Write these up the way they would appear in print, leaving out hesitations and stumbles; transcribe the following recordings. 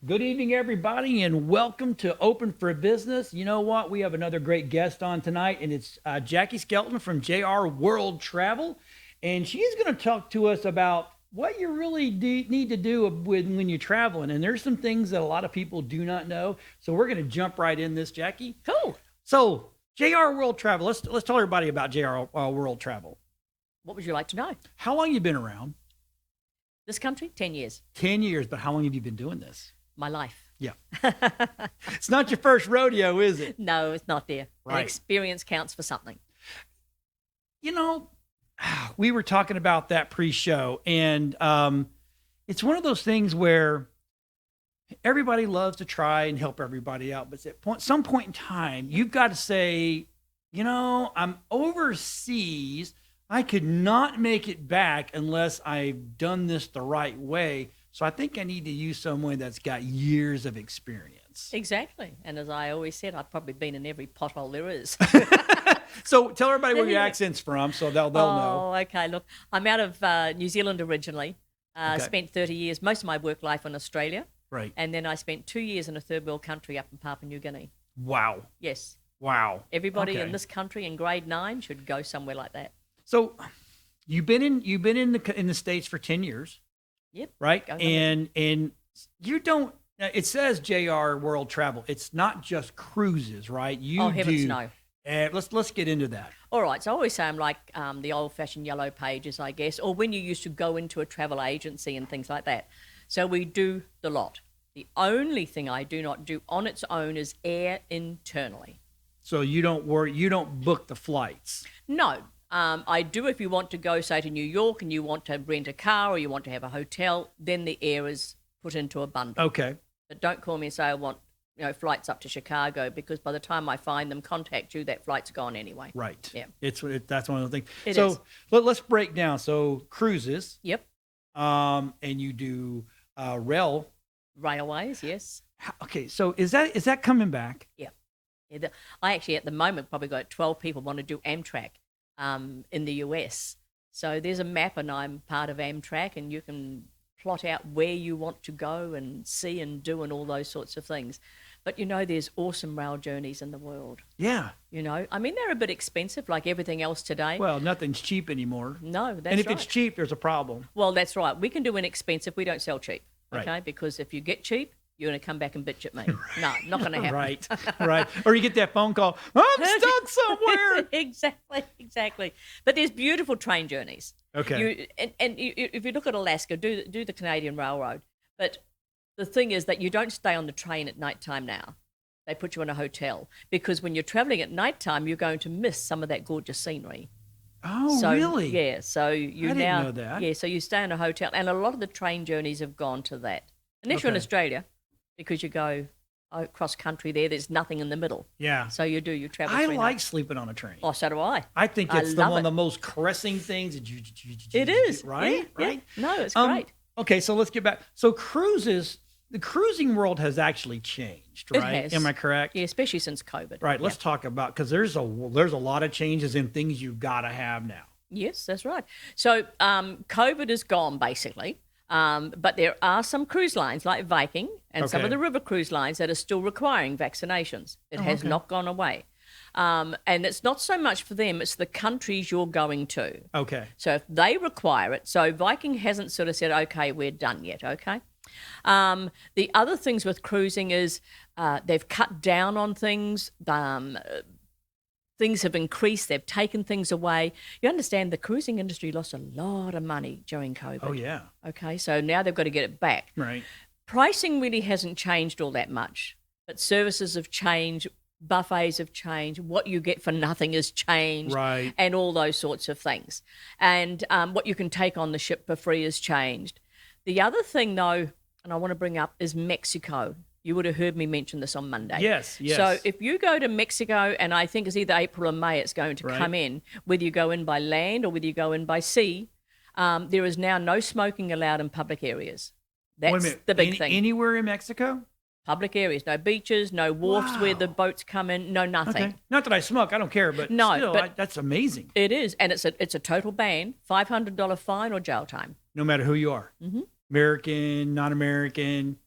Good evening, everybody, and welcome to Open for Business. You know what? We have another great guest on tonight, and it's Jackie Skelton from JR World Travel. And she's going to talk to us about what you really need to do when you're traveling. And there's some things that a lot of people do not know. So we're going to jump right in this, Jackie. Cool. So JR World Travel, let's tell everybody about JR World Travel. What would you like to know? How long have you been around? This country, 10 years. 10 years, but how long have you been doing this? My life. Yeah. It's not your first rodeo, is it? No, it's not there. Right. An experience counts for something. You know, we were talking about that pre-show, and it's one of those things where everybody loves to try and help everybody out, but at some point in time, you've got to say, you know, I'm overseas. I could not make it back unless I've done this the right way. So I think I need to use someone that's got years of experience. Exactly. And as I always said, I've probably been in every pothole there is. So tell everybody where your accent's from so they'll know. Oh, okay. Look, I'm out of New Zealand originally. Okay. Spent 30 years, most of my work life in Australia. Right. And then I spent 2 years in a third world country up in Papua New Guinea. Wow. Yes. Wow. Everybody Okay. in this country in grade 9 should go somewhere like that. So you've been in the States for 10 years. Yep. Right. Go And you don't, it says JR World Travel. It's not just cruises, right? Oh, heavens no. Let's get into that. All right, so I always say I'm like the old-fashioned yellow pages, I guess, or when you used to go into a travel agency and things like that. So we do the lot. The only thing I do not do on its own is air internally. So you don't worry, you don't book the flights. No, I do if you want to go, say, to New York and you want to rent a car or you want to have a hotel, then the air is put into a bundle. Okay. But don't call me and say I want, flights up to Chicago, because by the time I find them, contact you, that flight's gone anyway. Right. Yeah. That's one of the things. It is. Let's break down. So cruises. Yep. And you do Railways, yes. Okay. So is that coming back? Yeah. I actually, at the moment, probably got 12 people want to do Amtrak in the US. So there's a map, and I'm part of Amtrak, and you can plot out where you want to go and see and do and all those sorts of things. But, there's awesome rail journeys in the world. Yeah. I mean, they're a bit expensive like everything else today. Well, nothing's cheap anymore. No, that's right. And if it's cheap, there's a problem. Well, that's right. We can do inexpensive. We don't sell cheap, Right. okay? Because if you get cheap, you're going to come back and bitch at me. No, not going to happen. Right, right. Or you get that phone call, I'm stuck somewhere. Exactly. But there's beautiful train journeys. Okay. If you look at Alaska, do the Canadian Railroad. But the thing is that you don't stay on the train at nighttime now. They put you in a hotel, because when you're traveling at nighttime, you're going to miss some of that gorgeous scenery. Oh, So, really? Yeah. So you I didn't now know that. Yeah. So you stay in a hotel, and a lot of the train journeys have gone to that. Unless you're in Okay. Australia, because you go across country there's nothing in the middle. Yeah. So you travel. I 3 like nights. sleeping on a train. Oh, so do I. I think I it's love one of it. the most caressing things. It is. Right? Yeah, Right? yeah. No, it's great. Okay, so let's get back. So cruises, the cruising world has actually changed, It right? has. Am I correct? Yeah, especially since COVID. Right, let's Yeah. talk about, because there's a lot of changes in things you've got to have now. Yes, that's right. So COVID is gone, basically. But there are some cruise lines like Viking and some Okay. of the river cruise lines that are still requiring vaccinations. It has okay. not gone away. And it's not so much for them, it's the countries you're going to. Okay. So if they require it, so Viking hasn't sort of said, okay, we're done yet, okay? The other things with cruising is they've cut down on things. Things have increased. They've taken things away. You understand the cruising industry lost a lot of money during COVID. Oh, yeah. Okay, so now they've got to get it back. Right. Pricing really hasn't changed all that much, but services have changed, buffets have changed, what you get for nothing has changed, Right. and all those sorts of things. And what you can take on the ship for free has changed. The other thing, though, and I want to bring up, is Mexico. You would have heard me mention this on Monday. Yes, yes. So if you go to Mexico, and I think it's either April or May it's going to Right. come in, whether you go in by land or whether you go in by sea, there is now no smoking allowed in public areas. Wait a That's minute. the big thing. Anywhere in Mexico? Public areas, no beaches, no wharfs where the Wow. boats come in, no nothing. Okay. Not that I smoke, I don't care, but No, still, but- that's amazing. It is, and it's a total ban, $500 fine or jail time. No matter who you are. Mhm. American, non-American.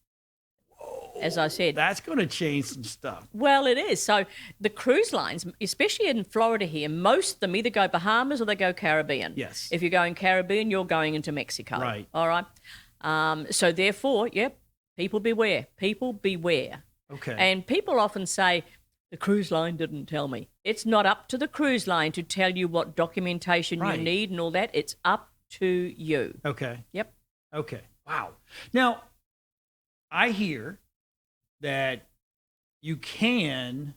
as I said. That's going to change some stuff. Well, it is. So the cruise lines, especially in Florida here, most of them either go Bahamas or they go Caribbean. Yes. If you're going Caribbean, you're going into Mexico. Right. All right. So therefore, people beware. People beware. Okay. And people often say, the cruise line didn't tell me. It's not up to the cruise line to tell you what documentation you need and all that. It's up to you. Okay. Yep. Okay. Wow. Now, I hear that you can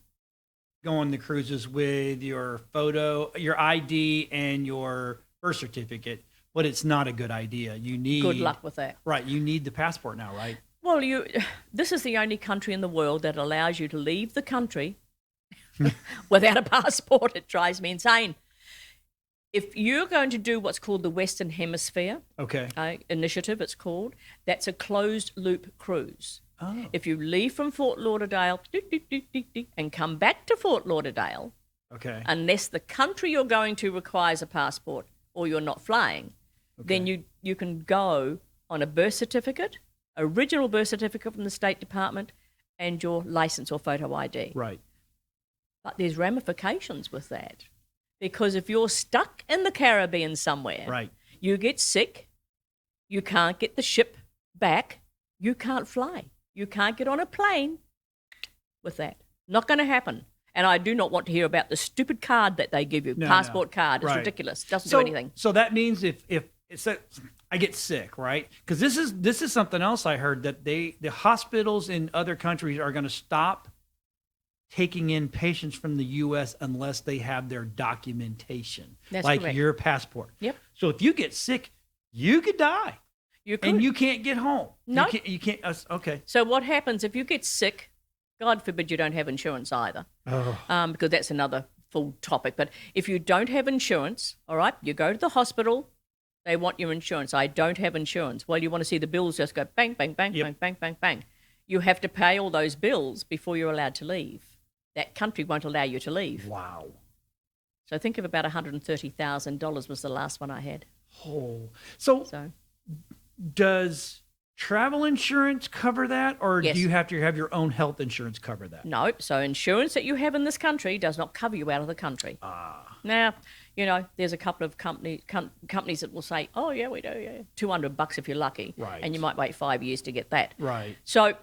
go on the cruises with your photo, your ID, and your birth certificate, but it's not a good idea. You need Good luck with that. Right. You need the passport now, right? Well, this is the only country in the world that allows you to leave the country without a passport. It drives me insane. If you're going to do what's called the Western Hemisphere initiative, it's called, that's a closed loop cruise. Oh. If you leave from Fort Lauderdale and come back to Fort Lauderdale, unless the country you're going to requires a passport or you're not flying, then you can go on a birth certificate, original birth certificate from the State Department, and your license or photo ID. Right. But there's ramifications with that. Because if you're stuck in the Caribbean somewhere, you get sick, you can't get the ship back, you can't fly. You can't get on a plane with that. Not going to happen. And I do not want to hear about the stupid card that they give you, passport card. It's ridiculous. Doesn't do anything. So that means if it's that I get sick, right? Because this is something else I heard, that the hospitals in other countries are going to stop taking in patients from the U.S. unless they have their documentation, That's like correct. your passport. Yep. So if you get sick, you could die. You could. And you can't get home. No. You can't. Okay. So what happens if you get sick? God forbid you don't have insurance either, because that's another full topic. But if you don't have insurance, all right, you go to the hospital, they want your insurance. I don't have insurance. Well, you want to see the bills just go bang, bang, bang, bang, bang, bang, bang. You have to pay all those bills before you're allowed to leave. That country won't allow you to leave. Wow. So think of about $130,000 was the last one I had. Oh. So does travel insurance cover that, or do you have to have your own health insurance cover that? No. So insurance that you have in this country does not cover you out of the country. Now, there's a couple of companies that will say, oh, yeah, we do, $200 if you're lucky. Right. And you might wait 5 years to get that. Right. So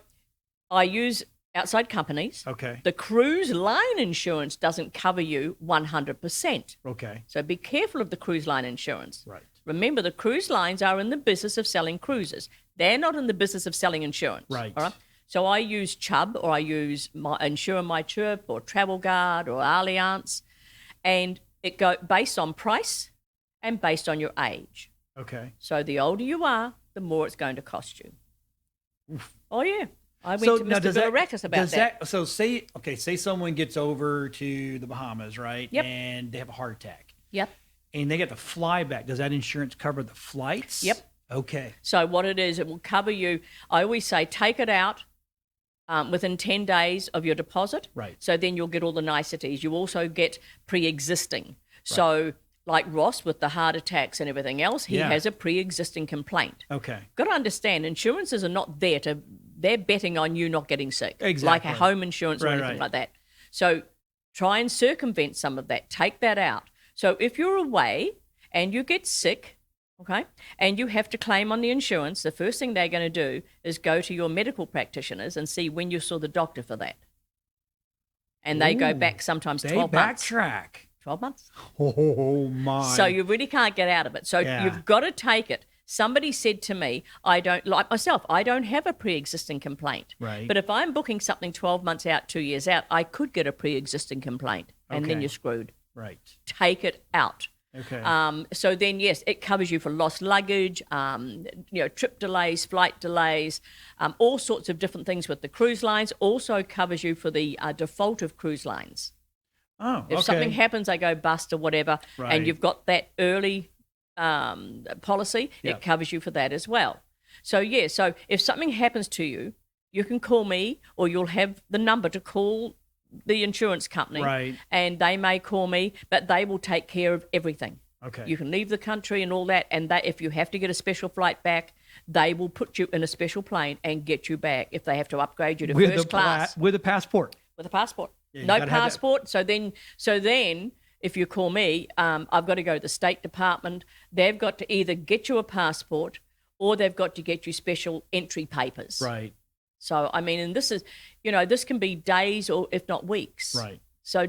I use outside companies. Okay. The cruise line insurance doesn't cover you 100%. Okay. So be careful of the cruise line insurance. Right. Remember, the cruise lines are in the business of selling cruises. They're not in the business of selling insurance. Right. All right. So I use Chubb, or I use Insure My Trip, or Travel Guard, or Allianz, and it go based on price and based on your age. Okay. So the older you are, the more it's going to cost you. Oof. Oh yeah. I went to Mr. Villarackis about that. So say someone gets over to the Bahamas, right? Yep. And they have a heart attack. Yep. And they get to fly back. Does that insurance cover the flights? Yep. Okay. So what it is, it will cover you. I always say take it out within 10 days of your deposit. Right. So then you'll get all the niceties. You also get pre-existing. So like Ross with the heart attacks and everything else, he has a pre-existing complaint. Okay. Got to understand, insurances are not there they're betting on you not getting sick. Exactly. Like a home insurance or anything like that. So try and circumvent some of that. Take that out. So if you're away and you get sick, okay, and you have to claim on the insurance, the first thing they're going to do is go to your medical practitioners and see when you saw the doctor for that. And they go back sometimes 12 months. They backtrack. 12 months. Oh, my. So you really can't get out of it. So you've got to take it. Somebody said to me, I don't have a pre-existing complaint. Right. But if I'm booking something 12 months out, 2 years out, I could get a pre-existing complaint. And then you're screwed. Right. Take it out. Okay. So then, yes, it covers you for lost luggage, trip delays, flight delays, all sorts of different things with the cruise lines. Also covers you for the default of cruise lines. Oh, If something happens, they go bust or whatever, and you've got that early policy, it covers you for that as well. So, so if something happens to you, you can call me, or you'll have the number to call the insurance company, right? And they may call me, but they will take care of everything. Okay. You can leave the country and all that, and if you have to get a special flight back, they will put you in a special plane and get you back if they have to upgrade you to with first class. With a passport. With a passport. Yeah, you no gotta have that. passport. So then, if you call me, I've got to go to the State Department. They've got to either get you a passport or they've got to get you special entry papers. Right. So, I mean, and this is, this can be days or if not weeks. Right. So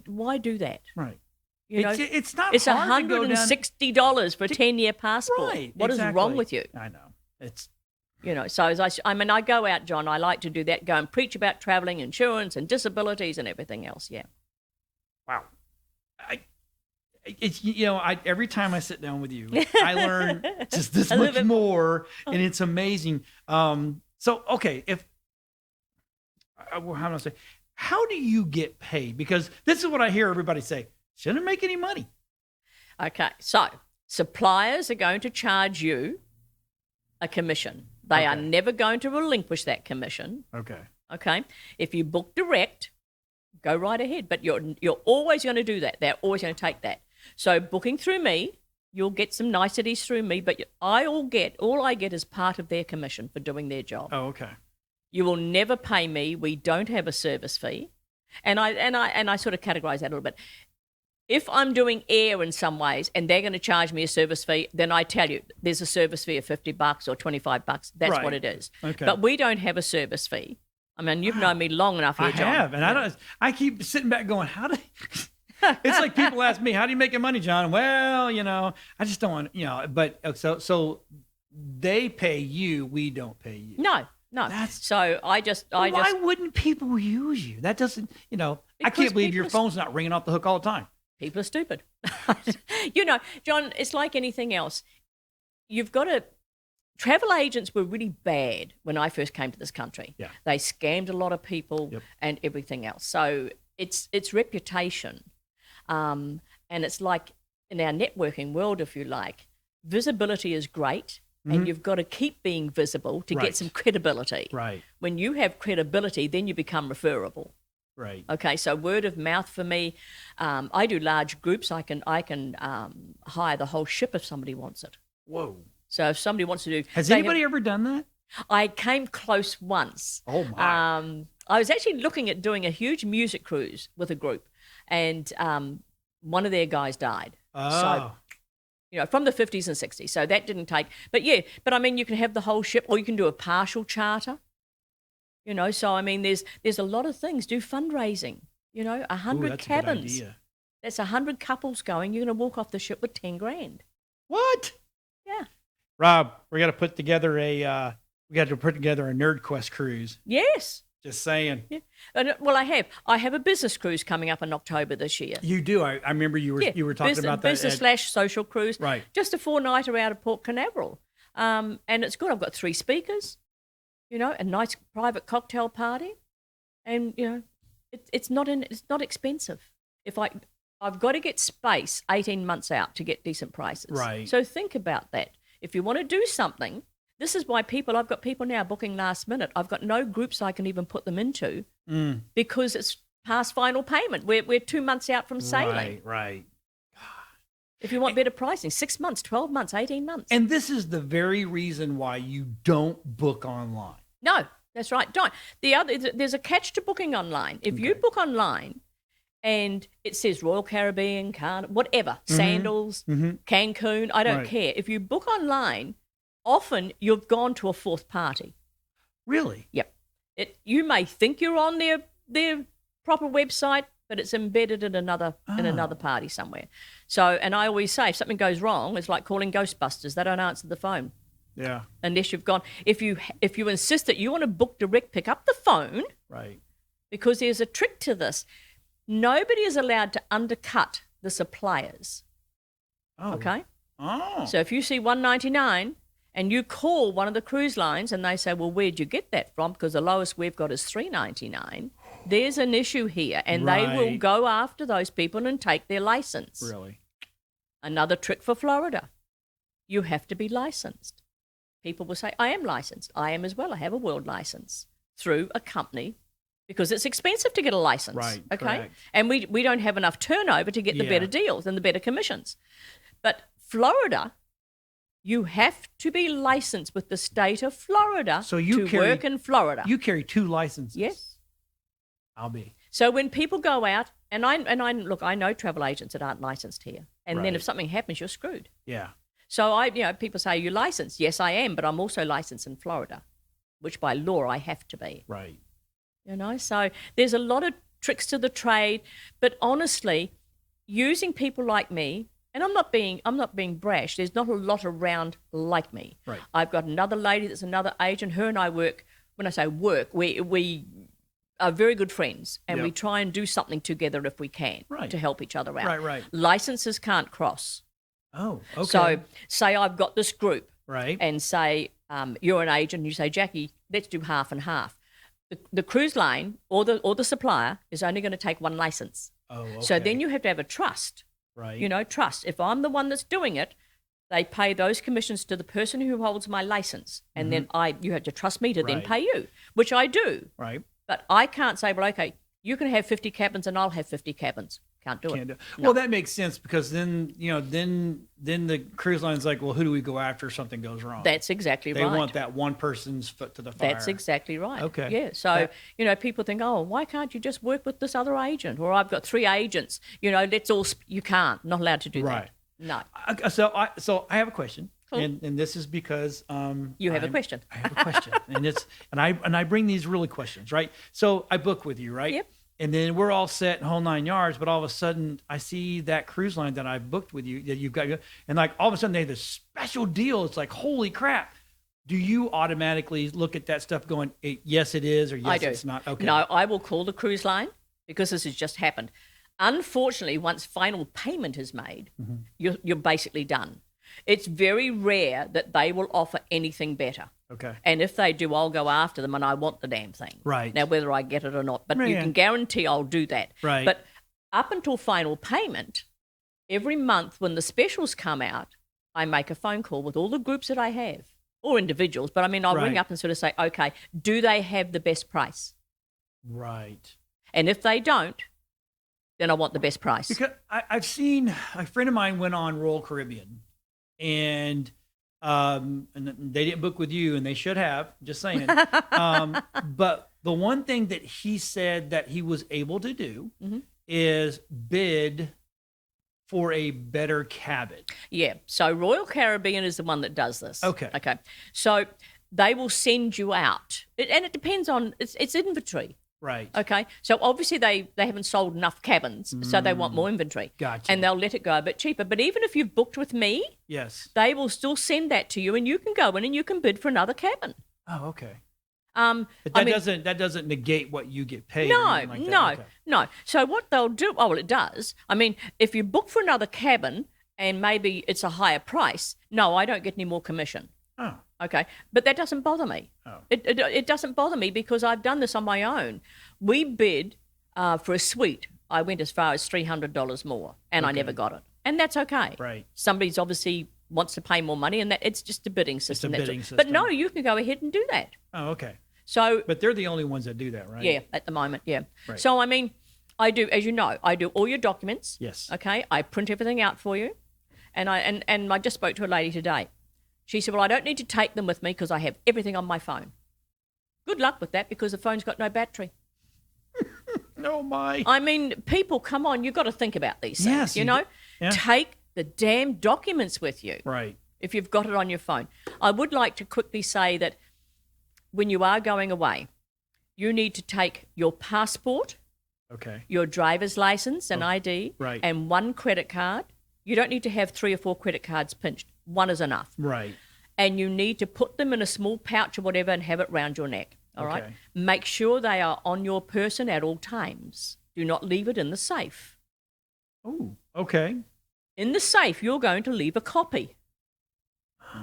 why do that? Right. It's not it's hard to go down. $160 for a 10-year passport. Right. What is wrong with you? I know. It's so I go out, John, I like to do that, go and preach about traveling, insurance and disabilities and everything else. Yeah. wow. Every time I sit down with you, I learn just this much more, and it's amazing. So okay, how do you get paid? Because this is what I hear everybody say: shouldn't make any money. Okay, so suppliers are going to charge you a commission. They are never going to relinquish that commission. Okay. Okay. If you book direct, go right ahead. But you're always going to do that. They're always going to take that. So booking through me, you'll get some niceties through me, but all I get is part of their commission for doing their job. Oh, okay. You will never pay me. We don't have a service fee. And I sort of categorize that a little bit. If I'm doing air in some ways and they're going to charge me a service fee, then I tell you there's a service fee of $50 or $25. That's Right. what it is. Okay. But we don't have a service fee. I mean, you've known me long enough here, I John. have, and I keep sitting back going, how do? It's like people ask me, how do you make your money, John? Well, I just don't want, but so they pay you, we don't pay you. No. So Why wouldn't people use you? That doesn't, I Because can't believe your people phone's not ringing off the hook all the time. People are stupid. John, it's like anything else. Travel agents were really bad when I first came to this country. Yeah. They scammed a lot of people and everything else. So it's reputation. And it's like in our networking world, if you like, visibility is great. And you've got to keep being visible to get some credibility. Right. When you have credibility, then you become referable. Right. Okay, so word of mouth for me. I do large groups. I can hire the whole ship if somebody wants it. Whoa. So if somebody wants to do, Has anybody ever done that? I came close once. Oh my. I was actually looking at doing a huge music cruise with a group, and one of their guys died. Oh. So, from the 50s and 60s. So that didn't take. But I mean, you can have the whole ship, or you can do a partial charter. So I mean, there's a lot of things. Do fundraising. 100 that's cabins. A good idea. That's 100 couples going. You're going to walk off the ship with 10 grand. What? Yeah. Rob, we got to put together a Nerd Quest cruise. Yes. Just saying. Yeah. Well, I have a business cruise coming up in October this year. You do. I remember you were talking about that. Business/social cruise. Right. Just a 4-nighter out of Port Canaveral. And it's good. I've got 3 speakers, a nice private cocktail party. And, it's not expensive. I've got to get space 18 months out to get decent prices. Right. So think about that. If you want to do something, this is why I've got people now booking last minute. I've got no groups I can even put them into because it's past final payment. We're 2 months out from sailing. Right. If you want better pricing, 6 months, 12 months, 18 months. And this is the very reason why you don't book online. No, that's right. Don't. There's a catch to booking online. If you book online and it says Royal Caribbean, whatever, Sandals, Cancun, I don't care. If you book online, often you've gone to a fourth party. Really? Yep. You may think you're on their proper website, but it's embedded in another party somewhere. So, and I always say, if something goes wrong, it's like calling Ghostbusters. They don't answer the phone. Yeah. Unless you've gone. If you insist that you want to book direct, pick up the phone. Right. Because there's a trick to this. Nobody is allowed to undercut the suppliers. Oh. Okay. Oh. So if you see $199 and you call one of the cruise lines and they say, well, where'd you get that from? Because the lowest we've got is $399. There's an issue here, and they will go after those people and take their license. Really? Another trick for Florida. You have to be licensed. People will say, I am licensed. I am as well. I have a world license through a company because it's expensive to get a license. Right. Okay. Correct. And we don't have enough turnover to get the better deals and the better commissions. But Florida you have to be licensed with the state of Florida So you to work in Florida. You carry 2 licenses. Yes. I'll be. So when people go out, and I look, I know travel agents that aren't licensed here, and then Right. if something happens, you're screwed. Yeah. So people say, are you licensed? Yes, I am, but I'm also licensed in Florida, which by law I have to be. Right. So there's a lot of tricks to the trade, but honestly, using people like me, and I'm not being brash. There's not a lot around like me. Right. I've got another lady that's another agent. Her and I work. When I say work, we are very good friends, and we Yep. try and do something together if we can Right. to help each other out. Right. Licenses can't cross. Oh, okay. So say I've got this group, right. and say you're an agent, and you say, Jackie, let's do half and half. The cruise line or the supplier is only going to take one license. Oh, okay. So then you have to have a trust. Right. Trust. If I'm the one that's doing it, they pay those commissions to the person who holds my license, and then you have to trust me to then Right. pay you, which I do. Right. But I can't say, well, okay, you can have 50 cabins and I'll have 50 cabins. Can't do it. Can't do. Well, that makes sense because then then the cruise line's like, well, who do we go after if something goes wrong? That's exactly They right. want that one person's foot to the fire. That's exactly right. Okay. Yeah. So, people think, oh, why can't you just work with this other agent? Or I've got 3 agents. Let's all. You can't. Not allowed to do Right. that. No. So I have a question, Cool. and this is because You have a question. I have a question, and I bring these really questions, right? So I book with you, right? Yep. And then we're all set in whole 9 yards, but all of a sudden I see that cruise line that I've booked with you that you've got, and like all of a sudden they have this special deal. It's like, holy crap. Do you automatically look at that stuff going, yes, it is, or yes, I do. it's not? Okay. No, I will call the cruise line because this has just happened. Unfortunately, once final payment is made, you're basically done. It's very rare that they will offer anything better. Okay. And if they do, I'll go after them, and I want the damn thing. Right. Now, whether I get it or not, but you Yeah. can guarantee I'll do that. Right. But up until final payment, every month when the specials come out, I make a phone call with all the groups that I have, or individuals. But I mean, I'll ring Right. up and sort of say, okay, do they have the best price? Right. And if they don't, then I want the best price. Because I've seen a friend of mine went on Royal Caribbean, and they didn't book with you, and they should have. Just saying. But the one thing that he said that he was able to do is bid for a better cabin. Yeah. So Royal Caribbean is the one that does this. Okay. Okay. So they will send you out, and it depends on it's inventory. Right. Okay. So obviously they haven't sold enough cabins, so they want more inventory. Gotcha. And they'll let it go a bit cheaper. But even if you've booked with me, Yes. they will still send that to you, and you can go in and you can bid for another cabin. Oh, okay. But But that doesn't negate what you get paid. or No, anything like that. no, Okay. no. So what they'll do, well, it does. I mean, if you book for another cabin and maybe it's a higher price, no, I don't get any more commission. Oh. Okay, but that doesn't bother me. Oh. It doesn't bother me because I've done this on my own. We bid for a suite. I went as far as $300 more, and I never got it, and that's okay. Right. Somebody's obviously wants to pay more money, and that it's just a bidding system. That's bidding all. But system. no, you can go ahead and do that. Oh, okay. So But they're the only ones that do that, right? yeah, at the moment, yeah. Right. So I mean, I do, as you know, I do all your documents. Yes. Okay, I print everything out for you, and I just spoke to a lady today. She said, well, I don't need to take them with me because I have everything on my phone. Good luck with that because the phone's got no battery. No, my. I mean, people, come on, you've got to think about these things, Yes, you you know? do. Yeah. Take the damn documents with you Right. if you've got it on your phone. I would like to quickly say that when you are going away, you need to take your passport, Okay. your driver's license and ID, right. and 1 credit card. You don't need to have 3 or 4 credit cards pinched. 1 is enough. Right. And you need to put them in a small pouch or whatever and have it round your neck. All right. Okay. Make sure they are on your person at all times. Do not leave it in the safe. Oh, okay. In the safe, you're going to leave a copy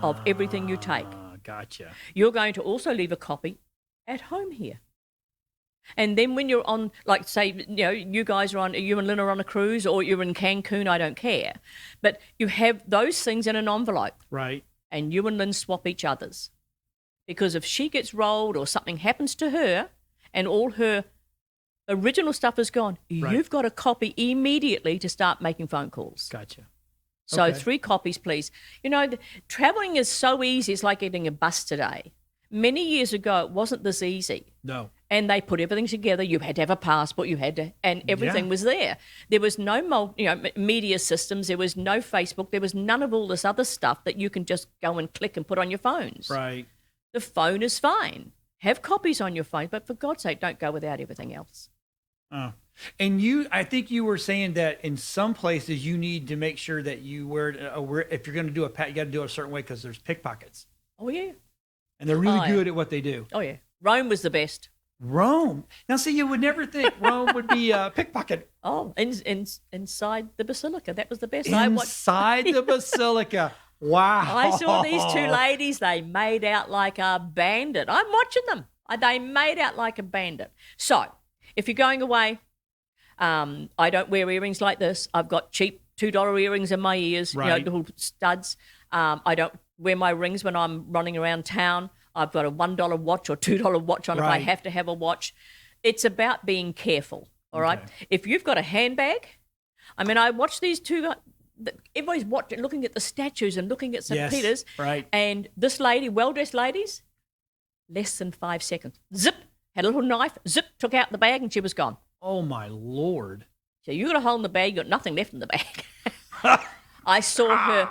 of everything you take. Gotcha. You're going to also leave a copy at home here. And then when you're on, like, say, you guys are on, you and Lynn are on a cruise, or you're in Cancun, I don't care. But you have those things in an envelope, Right. and you and Lynn swap each other's. Because if she gets rolled or something happens to her and all her original stuff is gone, Right. you've got a copy immediately to start making phone calls. Gotcha. So Okay. 3 copies, please. You know, traveling is so easy. It's like getting a bus today. Many years ago, it wasn't this easy. No. And they put everything together. You had to have a passport. You had to, and everything Yeah. was there. There was no, media systems. There was no Facebook. There was none of all this other stuff that you can just go and click and put on your phones. Right. The phone is fine. Have copies on your phone, but for God's sake, don't go without everything else. Oh. And I think you were saying that in some places you need to make sure that you if you're going to do you got to do it a certain way because there's pickpockets. Oh yeah. And they're really Oh, yeah. good at what they do. Oh yeah. Rome was the best. Rome. Now, see, you would never think Rome would be a pickpocket. Oh, inside the basilica, that was the best. I watched. Inside the basilica. Wow. I saw these 2 ladies. They made out like a bandit. I'm watching them. They made out like a bandit. So, if you're going away, I don't wear earrings like this. I've got cheap $2 earrings in my ears, Right. little studs. I don't wear my rings when I'm running around town. I've got a $1 watch or $2 watch on if I Right. have to have a watch. It's about being careful, all right? Okay. If you've got a handbag, I watch these 2 everybody's watching, looking at the statues and looking at St. Yes, Peter's. right. And this lady, well-dressed ladies, less than 5 seconds. Zip, had a little knife, zip, took out the bag and she was gone. Oh, my Lord. So you got a hole in the bag, you got nothing left in the bag. I saw her.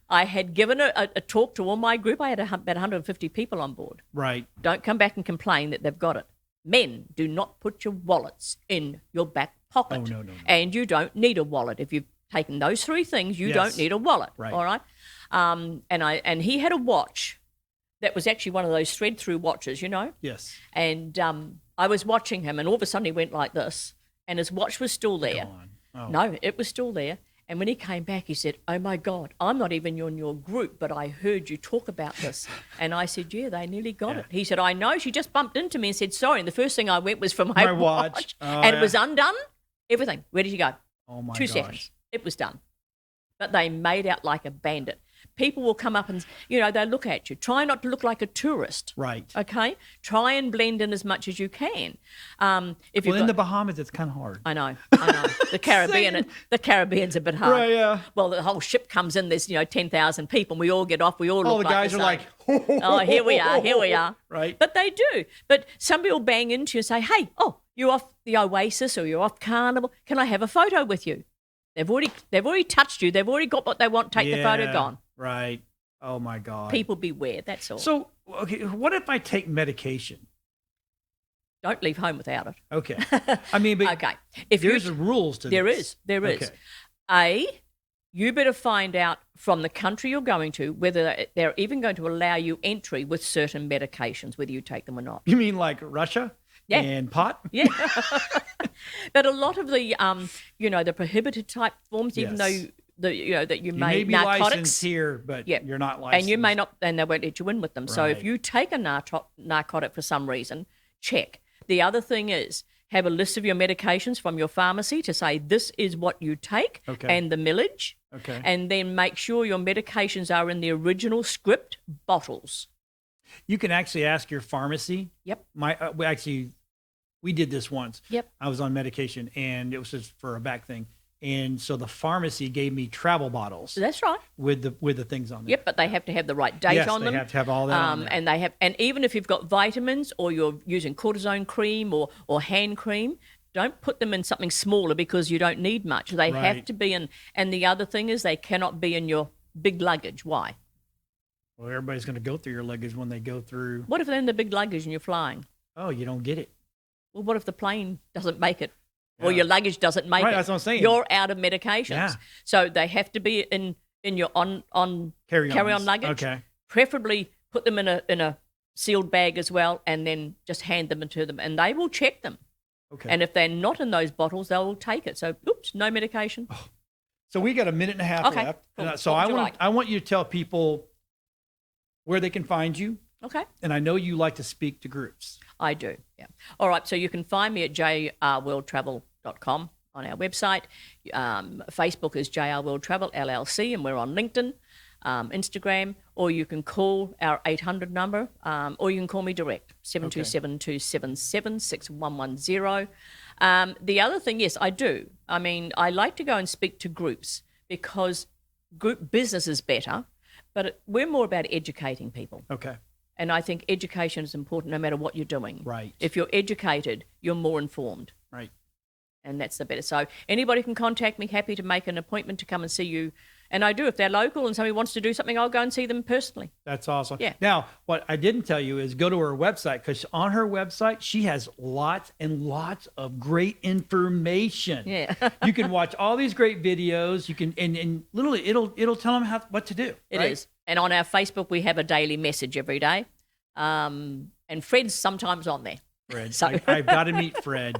I had given a talk to all my group. I had about 150 people on board. Right. Don't come back and complain that they've got it. Men, do not put your wallets in your back pocket. Oh, no. And you don't need a wallet. If you've taken those 3 things, you Yes. don't need a wallet. Right. All right. And he had a watch that was actually one of those thread-through watches, Yes. And I was watching him, and all of a sudden he went like this, and his watch was still there. Gone. Oh. No, it was still there. And when he came back, he said, "Oh my God, I'm not even in your group, but I heard you talk about this." And I said, "Yeah, they nearly got it." He said, "I know. She just bumped into me and said sorry." And the first thing I went was for my watch. Oh, And yeah. it was undone. Everything. Where did you go? Oh, my 2 gosh. seconds. It was done. But they made out like a bandit. People will come up and, they look at you. Try not to look like a tourist. Right. Okay? Try and blend in as much as you can. If Well, you've in the got, Bahamas, it's kind of hard. I know. The Caribbean, the Caribbean's a bit hard. Right, yeah. Well, the whole ship comes in. There's 10,000 people, and we all get off. We all look All the like guys the are same. like, "Oh, here we are." Right. But they do. But somebody will bang into you and say, "Hey, you're off the Oasis or you're off Carnival. Can I have a photo with you?" They've already touched you. They've already got what they want. Take the photo, gone. Right. Oh, my God. People beware. That's all. So, okay, what if I take medication? Don't leave home without it. Okay. I mean, but Okay. If there's rules to there this. is. There is. Okay. You better find out from the country you're going to whether they're even going to allow you entry with certain medications, whether you take them or not. You mean like Russia? Yeah. And pot? Yeah. But a lot of the, the prohibited type forms, even Yes. though that you You may be narcotics licensed here, but Yeah. you're not licensed. and you may not, and they won't let you in with them. So if Right. you take a narcotic for some reason, check. The other thing is have a list of your medications from your pharmacy to say this is what you take Okay. and the millage. Okay. And then make sure your medications are in the original script bottles. You can actually ask your pharmacy. Yep. We did this once. Yep. I was on medication, and it was just for a back thing. And so the pharmacy gave me travel bottles That's right. with the things on them. Yep, but they have to have the right date Yes, on they them. have to have all that on there. And even if you've got vitamins or you're using cortisone cream or hand cream, don't put them in something smaller because you don't need much. They have Right. to be in. And the other thing is they cannot be in your big luggage. Why? Well, everybody's going to go through your luggage when they go through. What if they're in the big luggage and you're flying? Oh, you don't get it. Well, what if the plane doesn't make it? Or Yeah. your luggage doesn't make Right, it? that's what I'm saying. You're out of medications. Yeah. So they have to be in your on Carry-ons. luggage. Okay. Preferably put them in a sealed bag as well, and then just hand them to them, and they will check them. Okay. And if they're not in those bottles, they'll take it. So, oops, no medication. So we got a minute and a half Okay, left. cool. So What I would you want like? I want you to tell people where they can find you. Okay, And I know you like to speak to groups. I do. Yeah. All right. So you can find me at jrworldtravel.com on our website. Facebook is JR World Travel LLC, and we're on LinkedIn, Instagram, or you can call our 800 number, or you can call me direct, 727-277-6110. The other thing, yes, I do. I mean, I like to go and speak to groups because group business is better, but we're more about educating people. Okay. And I think education is important no matter what you're doing. Right. If you're educated, you're more informed. Right. And that's the better. So anybody can contact me, happy to make an appointment to come and see you. And I do. If they're local and somebody wants to do something, I'll go and see them personally. That's awesome. Yeah. Now, what I didn't tell you is go to her website, because on her website, she has lots and lots of great information. Yeah. You can watch all these great videos. You can, and literally it'll tell them what to do. It right? is. And on our Facebook, we have a daily message every day. And Fred's sometimes on there. Fred. So- I've got to meet Fred.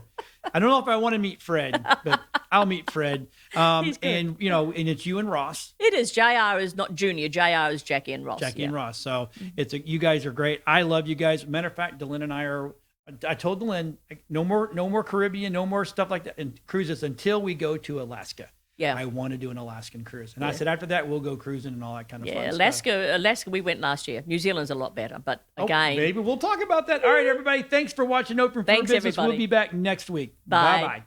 I don't know if I want to meet Fred, but I'll meet Fred. He's good. And and it's you and Ross. It is. JR is not Junior. JR is Jackie and Ross. Jackie and Ross. So you guys are great. I love you guys. Matter of fact, Delyn and I told Delyn, no more Caribbean, no more stuff like that and cruises until we go to Alaska. Yeah. I want to do an Alaskan cruise. And I said, after that, we'll go cruising and all that kind of fun stuff. Alaska, we went last year. New Zealand's a lot better, but again. Maybe we'll talk about that. All right, everybody. Thanks for watching Open for Thanks, Business. everybody. We'll be back next week. Bye. Bye-bye.